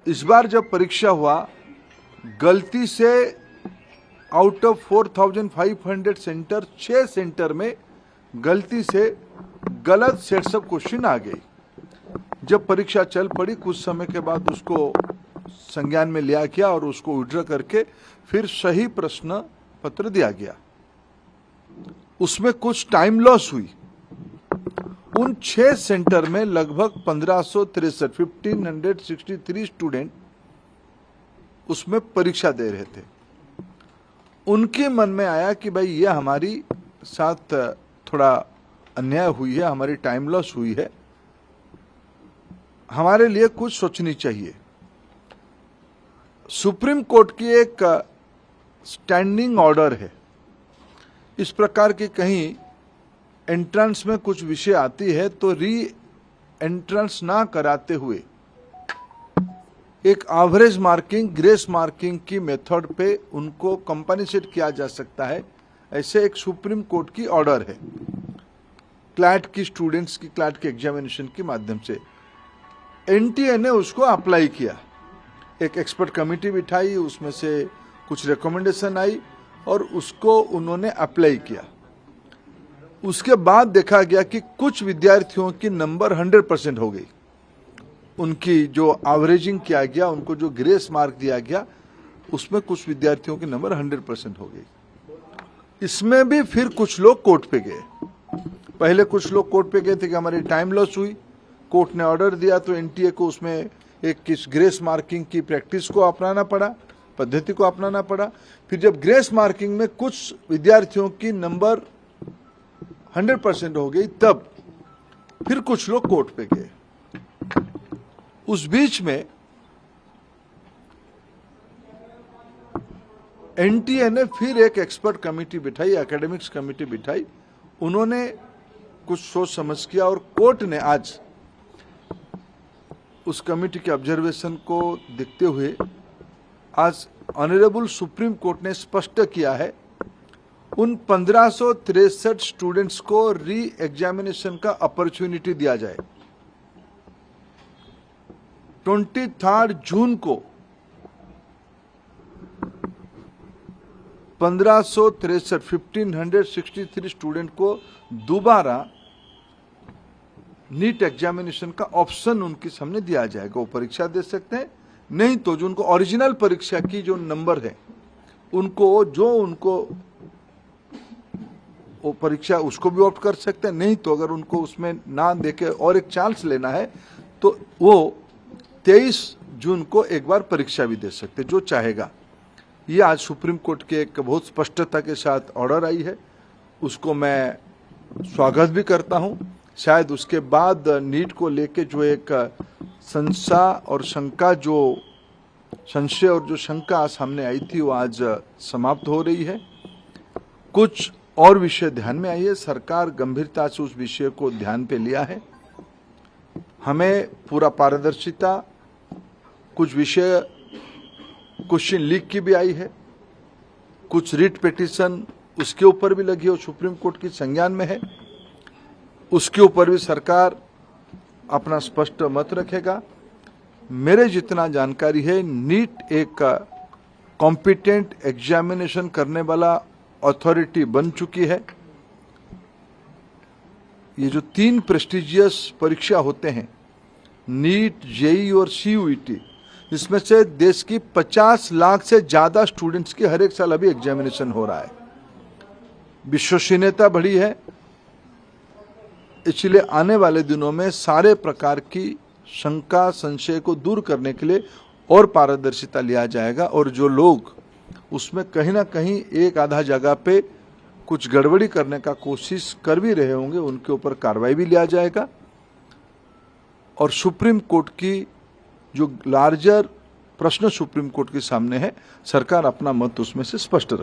इस बार जब परीक्षा हुआ, गलती से आउट ऑफ 4500 सेंटर 6 सेंटर में गलती से गलत सेट्स ऑफ क्वेश्चन आ गई। जब परीक्षा चल पड़ी, कुछ समय के बाद उसको संज्ञान में लिया गया और उसको विड्रॉ करके फिर सही प्रश्न पत्र दिया गया। उसमें कुछ टाइम लॉस हुई। उन 6 सेंटर में लगभग 1563 स्टूडेंट उसमें परीक्षा दे रहे थे। उनके मन में आया कि भाई ये हमारी साथ थोड़ा अन्याय हुई है, हमारी टाइम लॉस हुई है, हमारे लिए कुछ सोचनी चाहिए। सुप्रीम कोर्ट की एक स्टैंडिंग ऑर्डर है, इस प्रकार की कहीं एंट्रेंस में कुछ विषय आती है तो री एंट्रेंस ना कराते हुए एक एवरेज मार्किंग, ग्रेस मार्किंग की मेथड पे उनको कंपनसेट किया जा सकता है। ऐसे एक सुप्रीम कोर्ट की ऑर्डर है क्लैट की स्टूडेंट्स की क्लैट के एग्जामिनेशन के माध्यम से। एनटीए ने उसको अप्लाई किया, एक एक्सपर्ट कमेटी बिठाई, उसमें से कुछ रिकमेंडेशन आई और उसको उन्होंने अप्लाई किया। उसके बाद देखा गया कि कुछ विद्यार्थियों की नंबर 100% हो गई। उनकी जो एवरेजिंग किया गया, उनको जो ग्रेस मार्क दिया गया, उसमें कुछ विद्यार्थियों की नंबर 100% हो गई। इसमें भी फिर कुछ लोग कोर्ट पे गए। पहले कुछ लोग कोर्ट पे गए थे कि हमारी टाइम लॉस हुई, कोर्ट ने ऑर्डर दिया तो एनटीए को उसमें एक किस ग्रेस मार्किंग की प्रैक्टिस को अपनाना पड़ा, पद्धति को अपनाना पड़ा। फिर जब ग्रेस मार्किंग में कुछ विद्यार्थियों की नंबर 100% हो गई, तब फिर कुछ लोग कोर्ट पे गए। उस बीच में एनटीए ने फिर एक एक्सपर्ट कमेटी बिठाई, एकेडमिक्स कमेटी बिठाई। उन्होंने कुछ सोच समझ किया और कोर्ट ने आज उस कमेटी के ऑब्जर्वेशन को देखते हुए आज ऑनरेबल सुप्रीम कोर्ट ने स्पष्ट किया है उन 1563 स्टूडेंट्स को री एग्जामिनेशन का अपॉर्चुनिटी दिया जाए। 23 जून को 1563 स्टूडेंट को दोबारा नीट एग्जामिनेशन का ऑप्शन उनके सामने दिया जाएगा। वो परीक्षा दे सकते हैं, नहीं तो जो उनको ओरिजिनल परीक्षा की जो नंबर है उनको वो परीक्षा उसको भी ऑप्ट कर सकते हैं, नहीं तो अगर उनको उसमें ना देके और एक चांस लेना है तो वो 23 जून को एक बार परीक्षा भी दे सकते हैं, जो चाहेगा। ये आज सुप्रीम कोर्ट के एक बहुत स्पष्टता के साथ ऑर्डर आई है, उसको मैं स्वागत भी करता हूं। शायद उसके बाद नीट को लेके जो एक संशय और शंका सामने आई थी, वो आज समाप्त हो रही है। कुछ और विषय ध्यान में आई है, सरकार गंभीरता से उस विषय को ध्यान पे लिया है। हमें पूरा पारदर्शिता, कुछ विषय क्वेश्चन लीक की भी आई है, कुछ रिट पिटीशन उसके ऊपर भी लगी है, सुप्रीम कोर्ट की संज्ञान में है, उसके ऊपर भी सरकार अपना स्पष्ट मत रखेगा। मेरे जितना जानकारी है, नीट एक कॉम्पिटेंट एग्जामिनेशन करने वाला अथॉरिटी बन चुकी है। ये जो 3 प्रेस्टिजियस परीक्षा होते हैं, नीट, जेईई और सीयूईटी, इसमें से देश की 50 लाख से ज्यादा स्टूडेंट्स की हर एक साल अभी एग्जामिनेशन हो रहा है। विश्वसनीयता बढ़ी है, इसलिए आने वाले दिनों में सारे प्रकार की शंका संशय को दूर करने के लिए और पारदर्शिता लिया जाएगा, और जो लोग उसमें कहीं ना कहीं एक आधा जगह पे कुछ गड़बड़ी करने का कोशिश कर भी रहे होंगे, उनके ऊपर कार्रवाई भी लिया जाएगा। और सुप्रीम कोर्ट की जो लार्जर प्रश्न सुप्रीम कोर्ट के सामने है, सरकार अपना मत उसमें से स्पष्ट रखे।